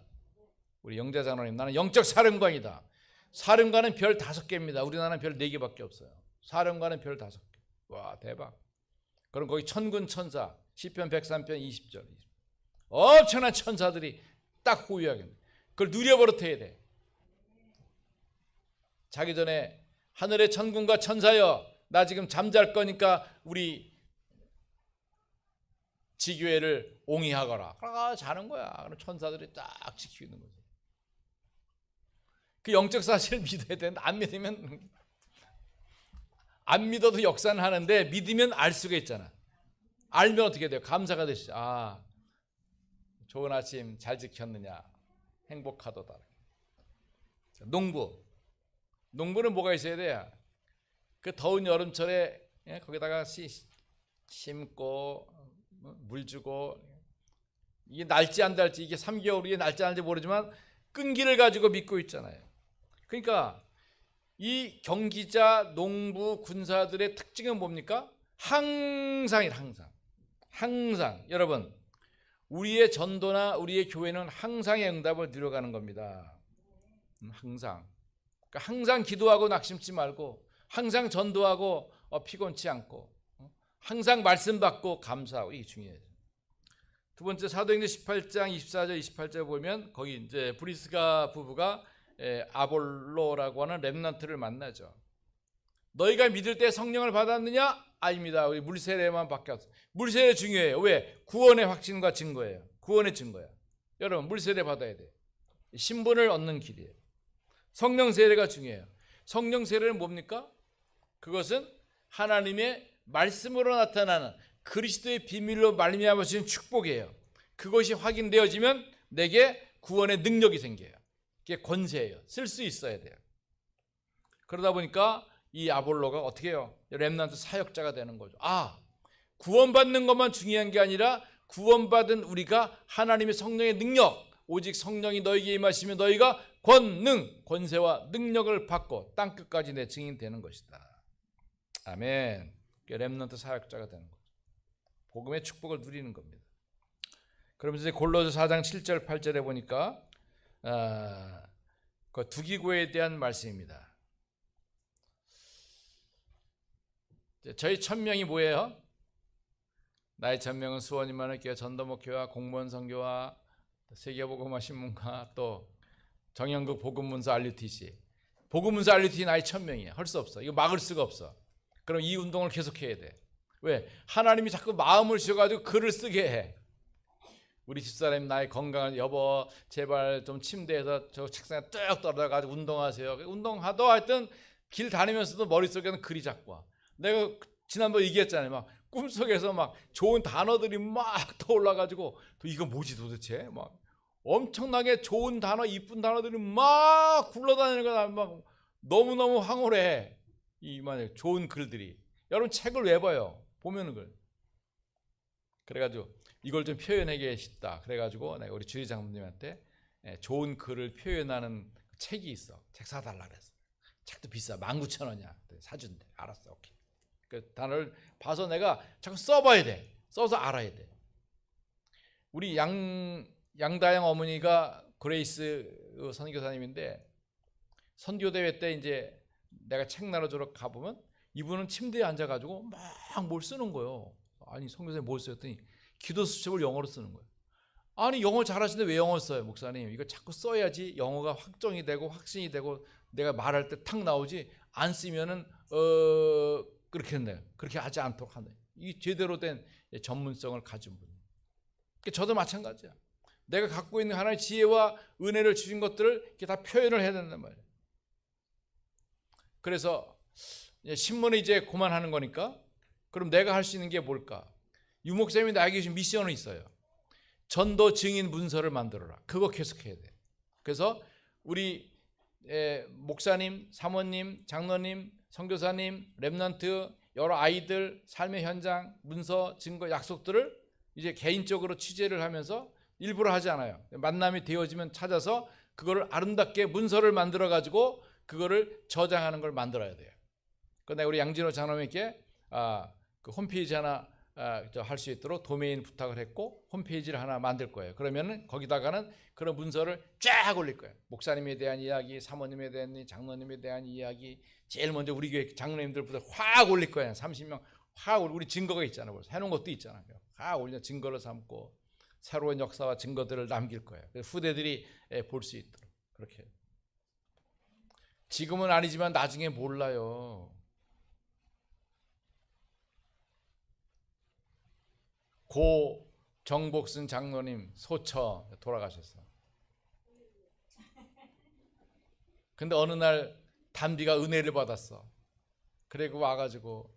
우리 영자 장로님, 나는 영적 사령관이다. 사령관은 별 5개입니다. 우리나라는 별 4개밖에 없어요. 사령관은 별 5개. 와, 대박. 그럼 거기 천군 천사, 시편 103편 20절. 엄청난 천사들이 딱 호위하겠네. 그걸 누려버릇해야 돼. 자기 전에 하늘의 천군과 천사여, 나 지금 잠잘 거니까 우리 지교회를 옹이하거라. 그러가 자는 거야. 그럼 천사들이 딱 지키고 있는 거지. 그 영적 사실을 믿어야 되는데 안 믿어도 역사는 하는데 믿으면 알 수가 있잖아. 알면 어떻게 돼요? 감사가 되시죠. 아, 좋은 아침 잘 지켰느냐, 행복하도다. 농부는 뭐가 있어야 돼요? 그 더운 여름철에 거기다가 심고 물 주고, 이게 날지 안 날지, 이게 3개월 후에 날지 안 날지 모르지만 끈기를 가지고 믿고 있잖아요. 그러니까 이 경기자, 농부, 군사들의 특징은 뭡니까? 항상 여러분, 우리의 전도나 우리의 교회는 항상의 응답을 누려가는 겁니다. 항상. 그러니까 항상 기도하고 낙심치 말고, 항상 전도하고 피곤치 않고, 항상 말씀 받고 감사하고, 이게 중요해요. 두 번째, 사도행전 18장 24절 28절 보면 거기 이제 브리스가 부부가 아볼로라고 하는 렘넌트를 만나죠. 너희가 믿을 때 성령을 받았느냐? 아닙니다. 우리 물세례만 바뀌었어. 물세례 중요해요. 왜? 구원의 확신과 증거예요. 구원의 증거야. 여러분, 물세례 받아야 돼. 신분을 얻는 길이에요. 성령 세례가 중요해요. 성령 세례는 뭡니까? 그것은 하나님의 말씀으로 나타나는 그리스도의 비밀로 말미암아 주신 축복이에요. 그것이 확인되어지면 내게 구원의 능력이 생겨요. 그게 권세예요. 쓸 수 있어야 돼요. 그러다 보니까 이 아볼로가 어떻게 해요? 렘넌트 사역자가 되는 거죠. 아, 구원받는 것만 중요한 게 아니라 구원받은 우리가 하나님의 성령의 능력, 오직 성령이 너희에게 임하시면 너희가 권세와 능력을 받고 땅끝까지 내 증인 되는 것이다. 아멘. 렘넌트 사역자가 되는 거죠. 복음의 축복을 누리는 겁니다. 그러면서 이제 골로새 4장 7절 8절에 보니까 그 두기고에 대한 말씀입니다. 저희 천명이 뭐예요? 나의 천명은 수원이만을 교회 전도목회와 공무원 선교와 세계복음화 신문과 또 정영국 복음문서 RUTC. 복음문서 RUTC 나의 천명이에요. 할 수 없어. 이거 막을 수가 없어. 그럼 이 운동을 계속해야 돼. 왜? 하나님이 자꾸 마음을 주셔가지고 글을 쓰게 해. 우리 집사람이 나의 건강을, 여보 제발 좀 침대에서 저 책상에 뚝 떨어져가지고 운동하세요. 운동하도 하여튼 길 다니면서도 머릿속에는 글이 자꾸 와. 내가 지난번에 얘기했잖아요. 막 꿈속에서 막 좋은 단어들이 막 떠올라가지고 또 이거 뭐지 도대체? 막 엄청나게 좋은 단어, 이쁜 단어들이 막 굴러다니는 거야. 막 너무너무 황홀해. 이만 좋은 글들이. 여러분 책을 왜 봐요? 보면은 글. 그래가지고 이걸 좀 표현하기 싶다. 그래가지고 내가 우리 주희 장모님한테 좋은 글을 표현하는 책이 있어. 책 사달라 그랬어. 책도 비싸. 19,000원이야. 사준대. 알았어. 오케이. 그 단어를 봐서 내가 자꾸 써봐야 돼. 써서 알아야 돼. 우리 양다영 어머니가 그레이스 선교사님인데 선교대회 때 이제 내가 책 나눠주러 가보면 이분은 침대에 앉아가지고 막 뭘 쓰는 거예요. 아니 선교사님 뭘 써요? 했더니 기도 수첩을 영어로 쓰는 거예요. 아니 영어 잘하시는데 왜 영어 써요? 목사님 이거 자꾸 써야지 영어가 확정이 되고 확신이 되고 내가 말할 때 탁 나오지, 안 쓰면은 그렇게 했네요. 그렇게 하지 않도록 하네. 이 제대로 된 전문성을 가진 분. 저도 마찬가지야. 내가 갖고 있는 하나님의 지혜와 은혜를 주신 것들을 이렇게 다 표현을 해야 된단 말이에요. 그래서 신문을 이제 그만하는 거니까 그럼 내가 할 수 있는 게 뭘까? 유 목사님이 나에게 주신 미션이 있어요. 전도 증인 문서를 만들어라. 그거 계속해야 돼. 그래서 우리 목사님, 사모님, 장로님, 선교사님, 렘넌트, 여러 아이들 삶의 현장, 문서, 증거, 약속들을 이제 개인적으로 취재를 하면서 일부러 하지 않아요. 만남이 되어지면 찾아서 그거를 아름답게 문서를 만들어 가지고 그거를 저장하는 걸 만들어야 돼요. 그런데 우리 양진호 장로님께 그 홈페이지 하나 할 수 있도록 도메인 부탁을 했고 홈페이지를 하나 만들 거예요. 그러면은 거기다가는 그런 문서를 쫙 올릴 거예요. 목사님에 대한 이야기, 사모님에 대한 이야기, 장로님에 대한 이야기, 제일 먼저 우리 교회 장로님들부터 확 올릴 거예요. 30명 확 우리 증거가 있잖아요. 벌써 해놓은 것도 있잖아요. 확 올려 증거를 삼고 새로운 역사와 증거들을 남길 거예요. 그래서 후대들이 볼 수 있도록 그렇게. 지금은 아니지만 나중에 몰라요. 고 정복순 장로님 소처 돌아가셨어. 근데 어느 날 단비가 은혜를 받았어. 그리고 와가지고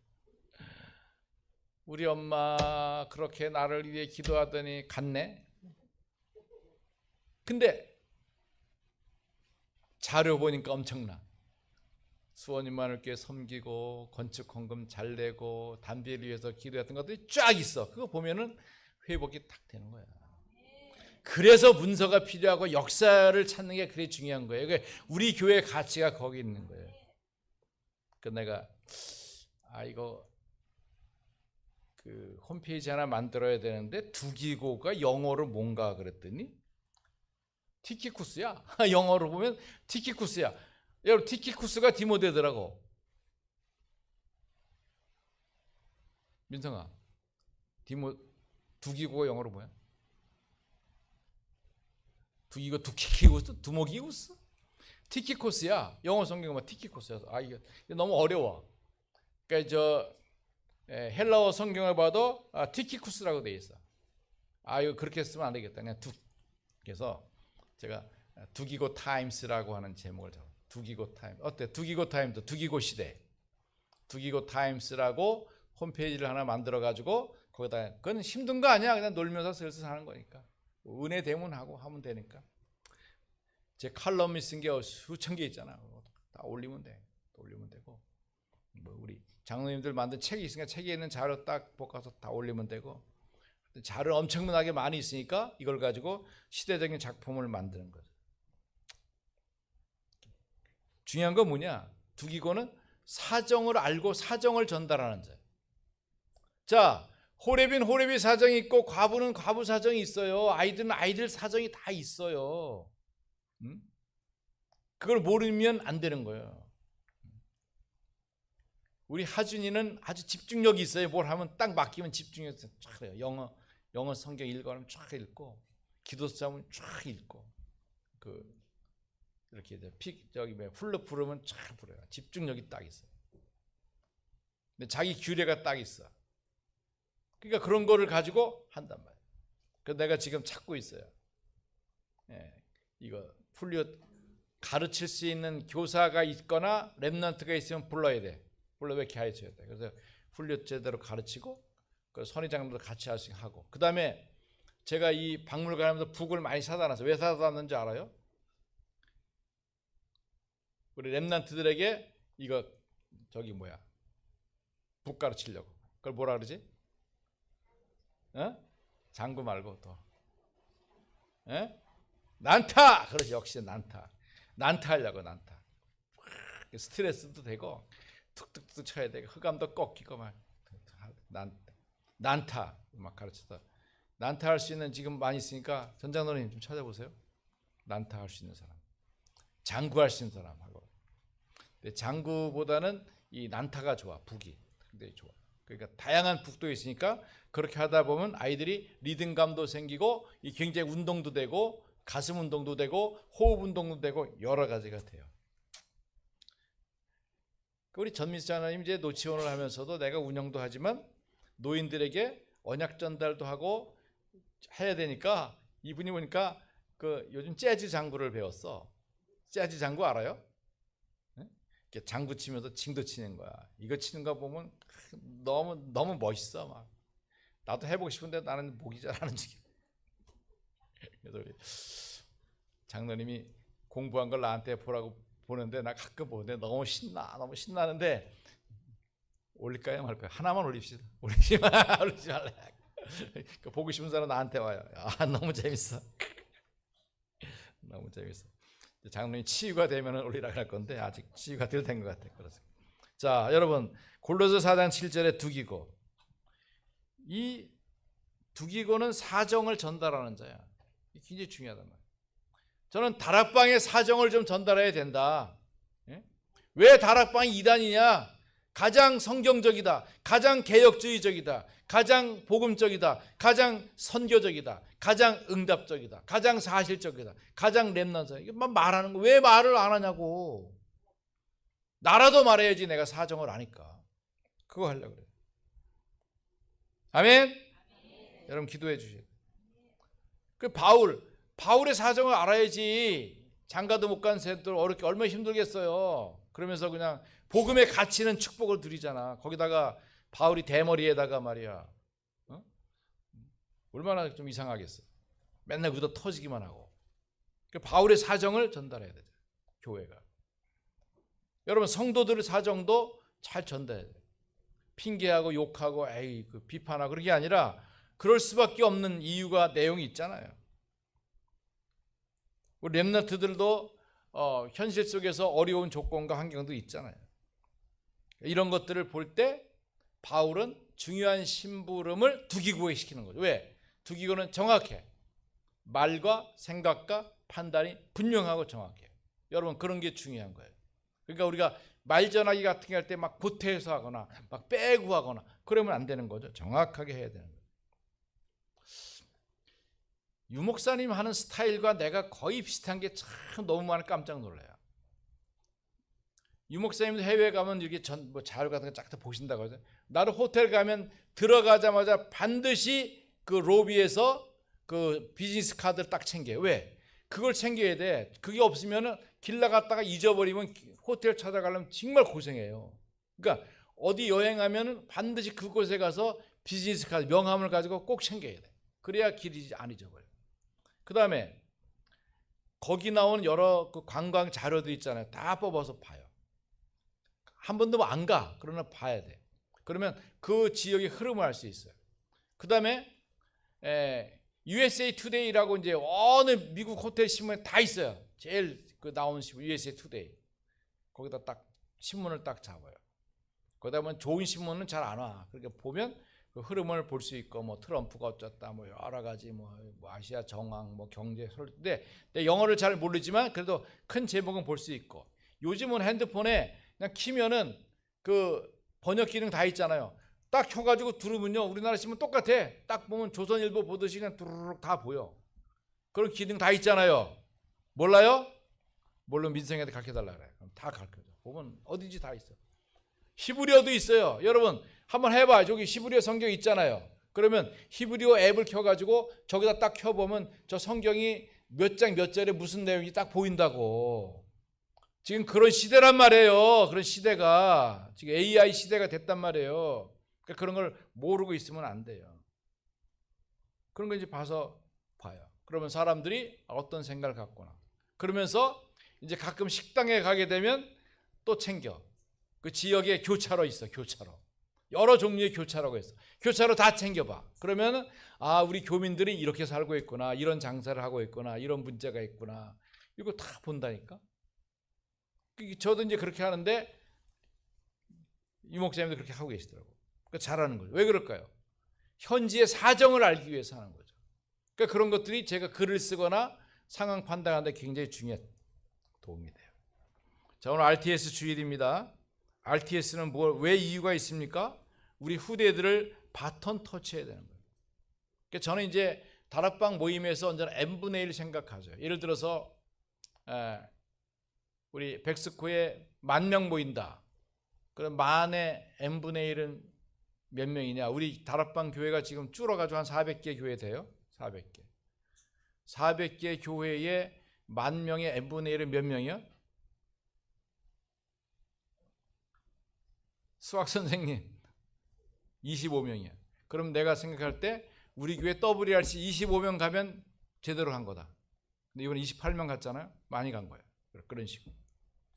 우리 엄마 그렇게 나를 위해 기도하더니 갔네. 근데 자료 보니까 엄청나. 수원인만을교회 섬기고 건축 헌금 잘 내고 단비를 위해서 기도했던 것들이 쫙 있어. 그거 보면은 회복이 딱 되는 거야. 그래서 문서가 필요하고 역사를 찾는 게 그게 중요한 거예요. 우리 교회의 가치가 거기 있는 거예요. 그 내가 이거 그 홈페이지 하나 만들어야 되는데 두기고가 영어로 뭔가 그랬더니 티키쿠스야. 영어로 보면 티키쿠스야. 여러분 티키쿠스가 디모데더라고. 민성아, 두기고가 영어로 뭐야? 두기고 두키키우스? 두모기우스? 티키코스야. 영어 성경은 뭐 티키코스여서. 이게 너무 어려워. 그러니까 헬라어 성경을 봐도 티키쿠스라고 돼 있어. 이거 그렇게 쓰면 안 되겠다. 그냥 그래서 제가 두기고 타임스라고 하는 제목을 잡았어요. 두기고 타임. 어때? 두기고 타임도 두기고 시대. 두기고 타임스라고 홈페이지를 하나 만들어 가지고 거기다 그건 힘든 거 아니야. 그냥 놀면서 슬슬 하는 거니까. 은혜 대문하고 하면 되니까. 제 칼럼이 쓴 게 수천 개 있잖아. 다 올리면 돼. 올리면 되고. 뭐 우리 장로님들 만든 책이 있으니까 책에 있는 자료 딱 볶아서 다 올리면 되고. 자료 엄청나게 많이 있으니까 이걸 가지고 시대적인 작품을 만드는 거죠. 중요한 건 뭐냐? 두기고는 사정을 알고 사정을 전달하는 자예요. 자, 호렙인 호렙이 사정이 있고 과부는 과부 사정이 있어요. 아이들은 아이들 사정이 다 있어요. 그걸 모르면 안 되는 거예요. 우리 하준이는 아주 집중력이 있어요. 뭘 하면 딱 맡기면 집중해서 쫙 해요. 영어 성경 읽어하면 쫙 읽고 기도 싸움은 쫙 읽고 이렇게 훌러 부르면 쫙 부려요. 집중력이 딱 있어요. 근데 자기 규례가 딱 있어. 그러니까 그런 거를 가지고 한단 말이에요. 그래서 내가 지금 찾고 있어요. 이거 풀리오 가르칠 수 있는 교사가 있거나 렘넌트가 있으면 불러야 돼. 불러 왜 가르쳐야 돼. 그래서 풀리오 제대로 가르치고 그 선의장님도 같이 할 수 있게 하고. 그 다음에 제가 이 박물관에 하면서 북을 많이 사다 놨어요. 왜 사다 놨는지 알아요? 우리 렘넌트들에게 이거 북 가르치려고. 그걸 뭐라 그러지? 장구 말고 또 난타. 그렇지. 역시 난타 하려고. 난타. 스트레스도 되고 툭툭툭 쳐야 되고 흑암도 꺾이고 막 난타 막 가르쳐서 난타 할 수 있는 지금 많이 있으니까 전장로님 좀 찾아보세요. 난타 할 수 있는 사람, 장구 할 수 있는 사람하고. 근데 장구보다는 이 난타가 좋아. 북이 굉장히 좋아. 그러니까 다양한 북도 있으니까 그렇게 하다 보면 아이들이 리듬감도 생기고 이 굉장히 운동도 되고 가슴 운동도 되고 호흡 운동도 되고 여러 가지가 돼요. 우리 전민수 장로님 이제 노치원을 하면서도 내가 운영도 하지만 노인들에게 언약 전달도 하고 해야 되니까 이분이 보니까 요즘 재즈 장구를 배웠어. 재즈 장구 알아요? 이렇게 장구 치면서 징도 치는 거야. 이거 치는 거 보면 너무 멋있어. 막 나도 해보고 싶은데 나는 목이 잘 안 움직여. 그래서 우리 장로님이 공부한 걸 나한테 보는데 나 가끔 보는데 너무 신나는데 올릴까요 말까요? 하나만 올립시다. 올리지 말래. 보고 싶은 사람 나한테 와요. 너무 재밌어. 너무 재밌어. 장로님 치유가 되면 올리라고 할 건데 아직 치유가 덜 된 것 같아요. 그래서 자, 여러분 골로새 4장 7절에 두기고 이 두기고는 사정을 전달하는 자야. 이게 굉장히 중요하단 말이에요. 저는 다락방의 사정을 좀 전달해야 된다. 왜 다락방이 이단이냐? 가장 성경적이다, 가장 개혁주의적이다, 가장 복음적이다, 가장 선교적이다, 가장 응답적이다, 가장 사실적이다, 가장 렘넌트. 이게 말하는 거 왜 말을 안 하냐고. 나라도 말해야지. 내가 사정을 아니까. 그거 하려고 그래요. 아멘. 여러분 기도해 주셔야 돼요. 그 바울의 사정을 알아야지. 장가도 못 간 새들 어렵게 얼마나 힘들겠어요. 그러면서 그냥 복음에 갇히는 축복을 누리잖아. 거기다가 바울이 대머리에다가 말이야, 얼마나 좀 이상하겠어. 맨날 웃어 터지기만 하고. 바울의 사정을 전달해야 되죠, 교회가. 여러분 성도들의 사정도 잘 전달해야 돼요. 핑계하고 욕하고 에이 그 비판하고 그런 게 아니라 그럴 수밖에 없는 이유가 내용이 있잖아요. 우리 렘넌트들도 현실 속에서 어려운 조건과 환경도 있잖아요. 이런 것들을 볼 때 바울은 중요한 심부름을 두기고에 시키는 거죠. 왜? 두기고는 정확해. 말과 생각과 판단이 분명하고 정확해요. 여러분 그런 게 중요한 거예요. 그러니까 우리가 말 전하기 같은 게 할 때 막 보태서 하거나 막 빼고 하거나 그러면 안 되는 거죠. 정확하게 해야 되는 거예요. 유 목사님 하는 스타일과 내가 거의 비슷한 게 참 너무 많아 깜짝 놀라요. 유 목사님도 해외 가면 이렇게 자료 같은 거 쫙 보신다고 하죠. 나도 호텔 가면 들어가자마자 반드시 그 로비에서 그 비즈니스 카드를 딱 챙겨요. 왜? 그걸 챙겨야 돼. 그게 없으면은 길 나갔다가 잊어버리면 호텔 찾아가려면 정말 고생해요. 그러니까 어디 여행하면은 반드시 그곳에 가서 비즈니스 카드 명함을 가지고 꼭 챙겨야 돼. 그래야 길이 안 잊어버려. 그 다음에 거기 나오는 여러 그 관광 자료들 있잖아요. 다 뽑아서 봐요. 한 번도 안 가. 그러나 봐야 돼. 그러면 그 지역의 흐름을 알 수 있어요. 그 다음에 USA Today라고 이제 어느 미국 호텔 신문에 다 있어요. 제일 그 나오는 신문 USA Today. 거기다 딱 신문을 딱 잡아요. 거기다 보면 좋은 신문은 잘 안 와. 그러니까 보면 그 흐름을 볼 수 있고 뭐 트럼프가 어쩌다 뭐 여러 가지 뭐 아시아 정황 뭐 경제 근데 영어를 잘 모르지만 그래도 큰 제목은 볼 수 있고 요즘은 핸드폰에 그냥 키면은 그 번역 기능 다 있잖아요. 딱 켜가지고 들으면요 우리나라 신문 똑같아. 딱 보면 조선일보 보듯이 그냥 두루룩 다 보여. 그런 기능 다 있잖아요. 몰라요? 물론 민생한테 가르쳐달라 그래요. 그럼 다 가르쳐줘. 보면 어디지 다 있어. 히브리어도 있어요. 여러분 한번 해봐. 저기 히브리어 성경 있잖아요. 그러면 히브리어 앱을 켜가지고 저기다 딱 켜보면 저 성경이 몇 장 몇 절에 무슨 내용이 딱 보인다고. 지금 그런 시대란 말이에요. 그런 시대가 지금 AI 시대가 됐단 말이에요. 그러니까 그런 걸 모르고 있으면 안 돼요. 그런 거 이제 봐서 봐요. 그러면 사람들이 어떤 생각을 갖거나 그러면서 이제 가끔 식당에 가게 되면 또 챙겨. 그 지역에 교차로 있어. 교차로. 여러 종류의 교차로가 있어. 교차로 다 챙겨봐. 그러면 아 우리 교민들이 이렇게 살고 있구나. 이런 장사를 하고 있구나. 이런 문제가 있구나. 이거 다 본다니까. 저도 이제 그렇게 하는데 유 목사님도 그렇게 하고 계시더라고요. 그러니까 잘하는 거죠. 왜 그럴까요? 현지의 사정을 알기 위해서 하는 거죠. 그러니까 그런 것들이 제가 글을 쓰거나 상황 판단하는 데 굉장히 중요한 도움이 돼요. 자, 오늘 RTS 주일입니다. RTS는 왜 이유가 있습니까? 우리 후대들을 바톤 터치해야 되는 거예요. 그러니까 저는 이제 다락방 모임에서 언제나 n분의 1 생각하죠. 예를 들어서 우리 백스코에 10,000명 모인다. 그럼 만의 n분의 1은 몇 명이냐? 우리 다락방 교회가 지금 줄어가지고 한 400개 교회 돼요. 400개. 400개 교회에 10,000명의 n분의 1은 몇 명이요? 수학 선생님 25명이야. 그럼 내가 생각할 때 우리 교회 WRC 25명 가면 제대로 간 거다. 근데 이번에 28명 갔잖아요. 많이 간 거예요. 그런 식으로.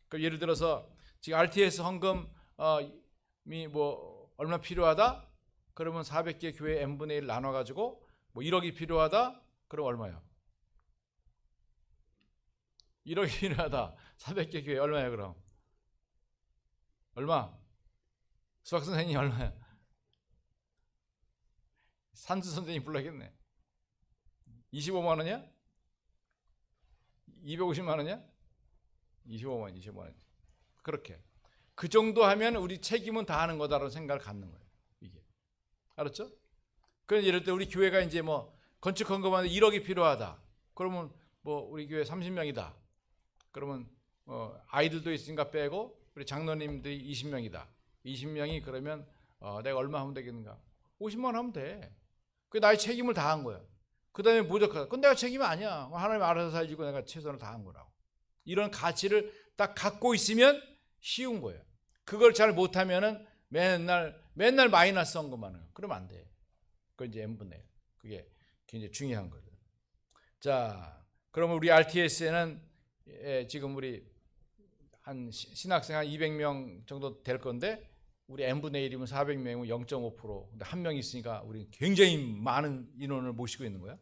그러니까 예를 들어서 지금 RTS 헌금이 뭐 얼마 필요하다? 그러면 400개 교회 n분의 1 나눠 가지고 뭐 1억이 필요하다? 그럼 얼마요? 1억이 필요하다. 400개 교회 얼마예요, 그럼? 얼마? 수학 선생님 얼마야? 산수 선생님 불러야겠네. 25만 원이야? 250만 원이야? 25만 원. 그렇게. 그 정도 하면 우리 책임은 다 하는 거다라는 생각을 갖는 거예요. 이게. 알았죠? 그럼 예를 들어 우리 교회가 이제 뭐 건축 헌금하는데 1억이 필요하다. 그러면 뭐 우리 교회 30명이다. 그러면 아이들도 있으니까 빼고 우리 장로님들이 20명이다. 20명이 그러면 내가 얼마 하면 되겠는가? 50만 원 하면 돼. 그게 나의 책임을 다한 거야. 그 다음에 무조건 그건 내가 책임이 아니야. 하나님 알아서 살지고 내가 최선을 다한 거라고. 이런 가치를 딱 갖고 있으면 쉬운 거예요. 그걸 잘 못하면은 맨날 마이너스 헌금만 해요. 그러면 안 돼. 그건 이제 n분의 1. 그게 굉장히 중요한 거죠. 자, 그러면 우리 RTS에는 지금 우리 한 신학생 한 200명 정도 될 건데 우리 n분의 1이면 400명이면 0.5%. 근데 한 명 있으니까 우리 굉장히 많은 인원을 모시고 있는 거야.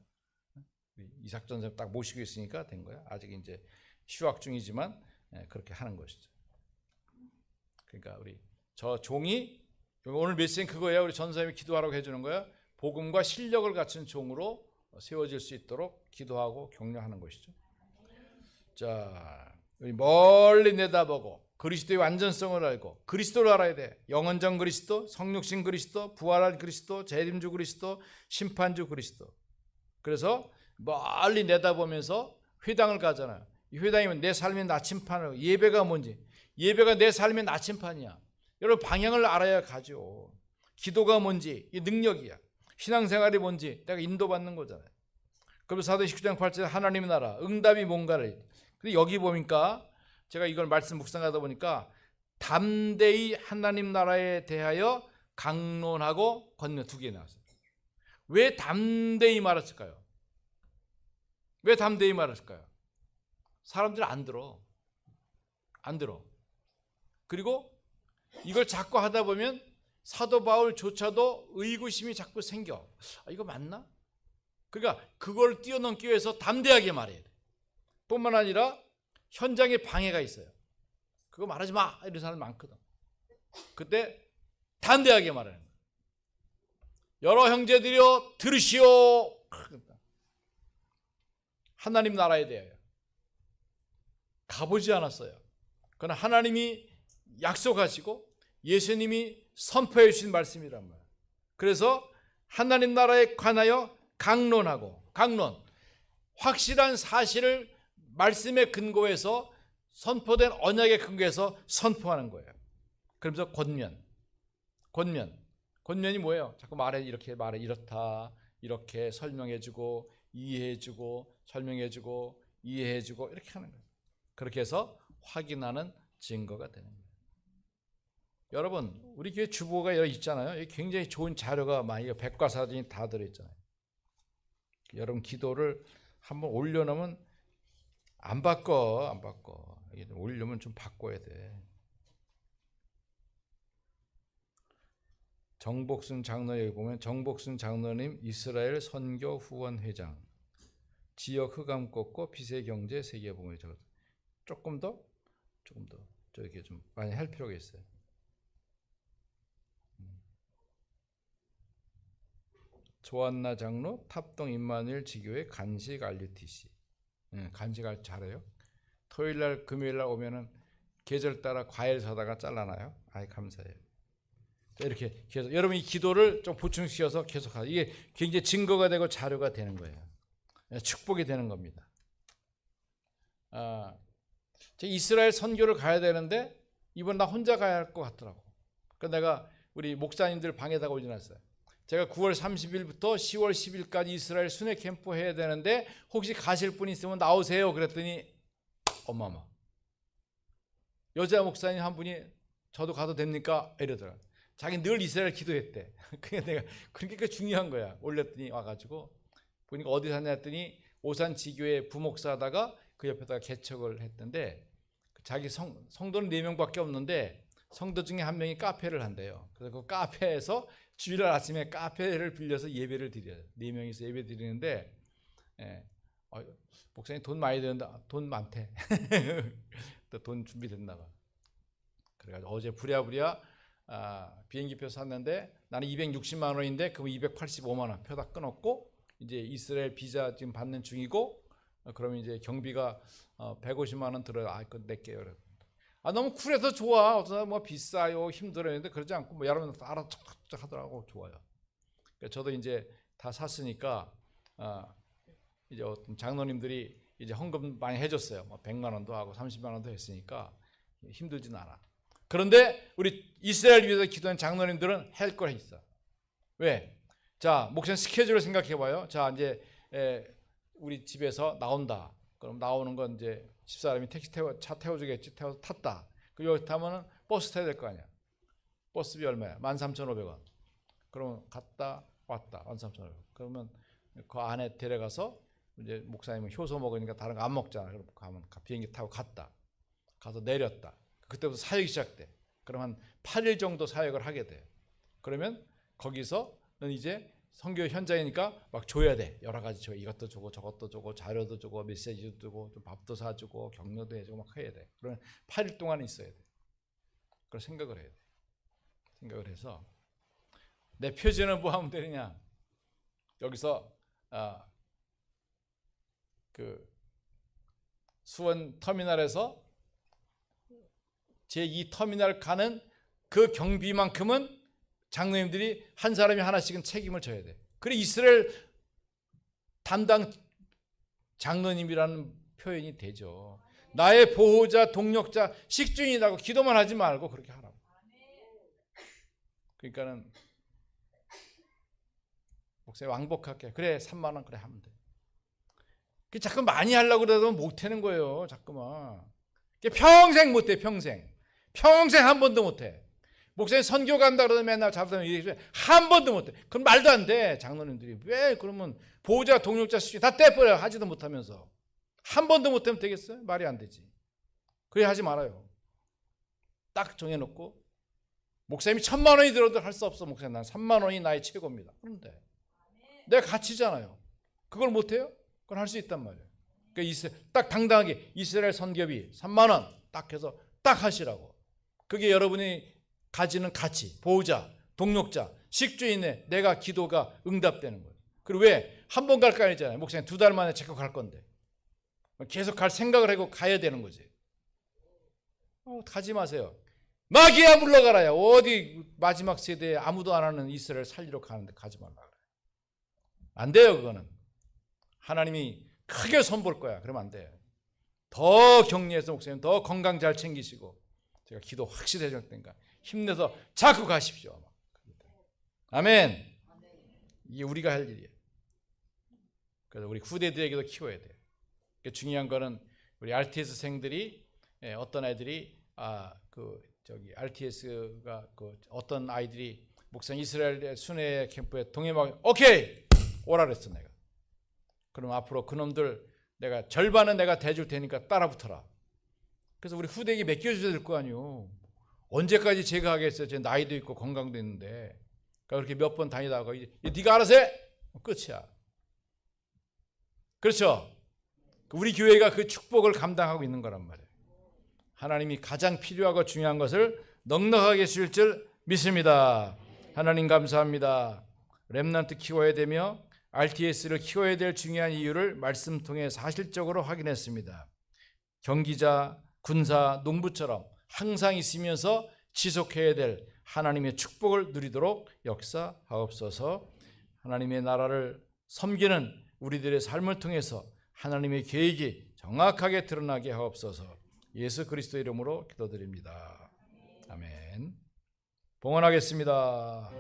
이삭 전생 딱 모시고 있으니까 된 거야. 아직 이제 휴학 중이지만 그렇게 하는 것이죠. 그러니까 우리 저 종이 오늘 메시지는 그거예요. 우리 전사님이 기도하라고 해주는 거야. 복음과 실력을 갖춘 종으로 세워질 수 있도록 기도하고 격려하는 것이죠. 자, 우리 멀리 내다보고 그리스도의 완전성을 알고 그리스도를 알아야 돼. 영원전 그리스도, 성육신 그리스도, 부활할 그리스도, 재림주 그리스도, 심판주 그리스도. 그래서 멀리 내다보면서 회당을 가잖아요. 이 회당이면 내 삶의 나침판을 예배가 뭔지 예배가 내 삶의 나침판이야. 여러분 방향을 알아야 가죠. 기도가 뭔지 이 능력이야. 신앙생활이 뭔지 내가 인도받는 거잖아요. 그래서 사도행 19장 8절 하나님의 나라 응답이 뭔가를. 근데 여기 보니까 제가 이걸 말씀 묵상하다 보니까 담대히 하나님 나라에 대하여 강론하고 권면 두 개 나왔어요. 왜 담대히 말했을까요? 왜 담대히 말했을까요? 사람들이 안 들어. 그리고 이걸 자꾸 하다 보면 사도 바울조차도 의구심이 자꾸 생겨. 이거 맞나? 그러니까 그걸 뛰어넘기 위해서 담대하게 말해야 돼. 뿐만 아니라 현장에 방해가 있어요. 그거 말하지 마 이런 사람 많거든. 그때 담대하게 말하는 거예요. 여러 형제들이여 들으시오. 하나님 나라에 대하여 가보지 않았어요. 그러나 하나님이 약속하시고 예수님이 선포해 주신 말씀이란 말이에요. 그래서 하나님 나라에 관하여 강론 확실한 사실을 말씀에 근거해서 선포된 언약에 근거해서 선포하는 거예요. 그러면서 권면이 뭐예요? 자꾸 이렇게 말해 이렇다 이렇게 설명해주고 이해해주고 설명해주고 이해해주고 이렇게 하는 거예요. 그렇게 해서 확인하는 증거가 되는 거예요. 여러분 우리 교회 주보가 있잖아요. 굉장히 좋은 자료가 많이 백과사전이 다 들어있잖아요. 여러분 기도를 한번 올려놓으면 안 바꿔. 올려면 좀 바꿔야 돼. 정복순 장로 여기 보면 정복순 장로님 이스라엘 선교 후원 회장 지역 흑암 꺾고 빛의 경제 세계봉을 조금 더 저렇게 좀 많이 할 필요가 있어요. 조한나 장로 탑동 임마누엘 지교회 간식 RUTC 간식 잘해요. 토요일날 금요일날 오면은 계절 따라 과일 사다가 잘라놔요. 감사해요. 이렇게 계속 여러분 이 기도를 좀 보충시켜서 계속 하죠. 이게 굉장히 증거가 되고 자료가 되는 거예요. 축복이 되는 겁니다. 이스라엘 선교를 가야 되는데 이번 나 혼자 가야 할 것 같더라고. 그래서 내가 우리 목사님들 방에다가 올려놨어요. 제가 9월 30일부터 10월 10일까지 이스라엘 순회 캠프 해야 되는데 혹시 가실 분 있으면 나오세요. 그랬더니 어마어마 여자 목사님 한 분이 저도 가도 됩니까? 이러더라. 자기 늘 이스라엘 기도했대. 그게 내가 그러니까 중요한 거야. 올렸더니 와가지고 보니까 어디 사냐 했더니 오산 지교회 부목사 하다가 그 옆에다가 개척을 했던데 자기 성도는 4명밖에 없는데 성도 중에 한 명이 카페를 한대요. 그래서 그 카페에서 주일날 아침에 카페를 빌려서 예배를 드려요. 4명이서 예배 드리는데 목사님 돈 많이 드는다. 돈 많대. 또 돈 준비됐나 봐. 그래가지고 어제 부랴부랴 비행기표 샀는데 나는 260만 원인데 그럼 285만 원 표 다 끊었고 이제 이스라엘 비자 지금 받는 중이고 그러면 이제 경비가 150만 원 들어요. 그거 낼게요. 너무 쿨해서 좋아. 어서 뭐 비싸요, 힘들어요. 근데 그러지 않고 뭐 여러분 알아서 척척 하더라고. 좋아요. 그러니까 저도 이제 다 샀으니까 이제 어떤 장로님들이 이제 헌금 많이 해줬어요. 뭐 100만 원도 하고 30만 원도 했으니까 힘들진 않아. 그런데 우리 이스라엘 위해서 기도한 장로님들은 할 걸 있어. 왜? 자, 목사님 스케줄을 생각해봐요. 자, 이제 우리 집에서 나온다. 그럼 나오는 건 이제 집사람이 택시 차 태워주겠지. 태워서 탔다. 그 여기 타면은 버스 타야 될 거 아니야. 버스비 얼마야? 13,500원. 그러면 갔다 왔다. 13,500원. 그러면 그 안에 데려가서 이제 목사님은 효소 먹으니까 다른 거 안 먹잖아. 그럼 가면 비행기 타고 갔다. 가서 내렸다. 그때부터 사역이 시작돼. 그럼 한 8일 정도 사역을 하게 돼. 그러면 거기서는 이제 선교 현장이니까 막 줘야 돼. 여러 가지 줘. 이것도 주고 저것도 주고 자료도 주고 메시지도 주고 좀 밥도 사주고 격려도 해주고 막 해야 돼. 그러면 8일 동안 있어야 돼. 그걸 생각을 해야 돼. 생각을 해서 내 표지는 뭐 하면 되느냐. 여기서 그 수원 터미널에서 제2 터미널 가는 그 경비만큼은 장로님들이 한 사람이 하나씩은 책임을 져야 돼. 그래 이스라엘 담당 장로님이라는 표현이 되죠. 나의 보호자, 동력자, 식주인이라고 기도만 하지 말고 그렇게 하라고. 그러니까는 목사님 왕복할게. 그래 3만 원 그래 하면 돼. 자꾸 많이 하려고 그래도 못 하는 거예요. 자꾸만. 평생 못 해. 평생 한 번도 못 해. 목사님 선교 간다 그러면 맨날 잡으면 한 번도 못 해. 그럼 말도 안 돼. 장로님들이 왜 그러면 보호자, 동력자, 수지 다 떼버려. 하지도 못하면서 한 번도 못 하면 되겠어요? 말이 안 되지. 그래 하지 말아요. 딱 정해놓고 목사님이 1,000만 원이 들어도 할 수 없어. 목사님 난 3만 원이 나의 최고입니다. 그런데 내가 가치잖아요. 그걸 못 해요? 그건 할 수 있단 말이에요. 그러니까 딱 당당하게 이스라엘 선교비 3만 원 딱 해서 딱 하시라고. 그게 여러분이 가지는 가치, 보호자, 동력자, 식주인의 내가 기도가 응답되는 거예요. 그리고 왜? 한 번 갈 거 아니잖아요. 목사님 2달 만에 체크 갈 건데. 계속 갈 생각을 하고 가야 되는 거지. 가지 마세요. 마귀야 물러가라야. 어디 마지막 세대에 아무도 안 하는 이스라엘 살리러 가는데 가지 말라 그래. 안 돼요 그거는. 하나님이 크게 손볼 거야. 그러면 안 돼. 더 격려해서 목사님 더 건강 잘 챙기시고 제가 기도 확실히 해줄 테니까 힘내서 자꾸 가십시오. 아멘. 이게 우리가 할 일이에요. 그래서 우리 후대들에게도 키워야 돼요. 중요한 거는 우리 RTS생들이 어떤 애들이 RTS가 어떤 아이들이 목사님 이스라엘 순회 캠프에 동행하고 오케이 오라 그랬어 내가. 그럼 앞으로 그놈들 내가 절반은 내가 대줄 테니까 따라 붙어라. 그래서 우리 후대에게 맡겨줘야 될 거 아니요. 언제까지 제가 하겠어요. 제 나이도 있고 건강도 있는데. 그러니까 그렇게 몇 번 다니다가 이제 네가 알아서 해. 끝이야. 그렇죠. 우리 교회가 그 축복을 감당하고 있는 거란 말이에요. 하나님이 가장 필요하고 중요한 것을 넉넉하게 주실 줄 믿습니다. 하나님 감사합니다. 렘넌트 키워야 되며 RTS를 키워야 될 중요한 이유를 말씀 통해 사실적으로 확인했습니다. 경기자, 군사, 농부처럼 항상 있으면서 지속해야 될 하나님의 축복을 누리도록 역사하옵소서. 하나님의 나라를 섬기는 우리들의 삶을 통해서 하나님의 계획이 정확하게 드러나게 하옵소서. 예수 그리스도 이름으로 기도드립니다. 아멘. 봉헌하겠습니다.